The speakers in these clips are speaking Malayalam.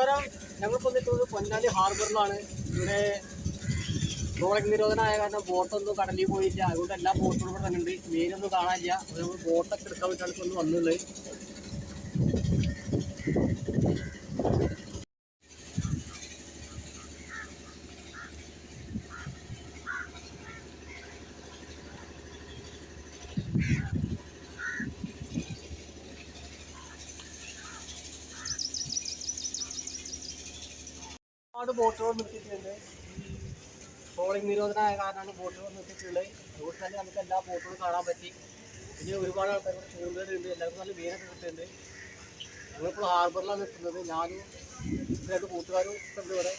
നമസ്കാരം. ഞങ്ങളിപ്പോൾ നിൽക്കുന്നത് പൊന്നാനി ഹാർബറിലാണ്. ഇവിടെ ട്രോളിംഗ് നിരോധനമായ കാരണം ബോട്ടൊന്നും കടലിൽ പോയില്ല. അതുകൊണ്ട് എല്ലാ ബോട്ടുകളും ഇവിടെ തന്നെ ഉണ്ട്. മീനൊന്നും കാണാനില്ല. അപ്പോൾ നമ്മൾ ബോട്ടൊക്കെ എടുക്കാൻ വേണ്ടിയിട്ടാണ് ഇപ്പോൾ ഒന്ന് വന്നുള്ളത്. ഒരുപാട് ബോട്ടുകൾ നിർത്തിയിട്ടുണ്ട്. ട്രോളിംഗ് നിരോധനമായ കാരണമാണ് ബോട്ടുകൾ നിർത്തിയിട്ടുള്ളത്. അതുകൊണ്ട് തന്നെ നമുക്ക് എല്ലാ ബോട്ടുകളും കാണാൻ പറ്റി. ഇനി ഒരുപാട് ആൾക്കാർ ചൂണ്ടലുണ്ട്. എല്ലാവർക്കും നല്ല മീനൊക്കെ കിട്ടുന്നുണ്ട്. ഞങ്ങളിപ്പോൾ ഹാർബറിലാണ് നിൽക്കുന്നത്. ഞാനും രണ്ട് കൂട്ടുകാരും ഉണ്ട് ഇവിടെ.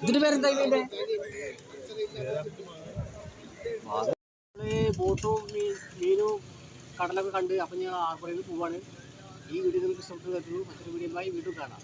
ഇതിന്റെ പേരെന്താ? ബോട്ടും മീനും കടലൊക്കെ കണ്ട് അപ്പം ഞാൻ ഹാർബറിൽ പോവാണ്. ഈ വീഡിയോ നിങ്ങൾക്ക് ഇഷ്ടപ്പെട്ടു. മറ്റൊരു വീഡിയോയുമായി വീണ്ടും കാണാം.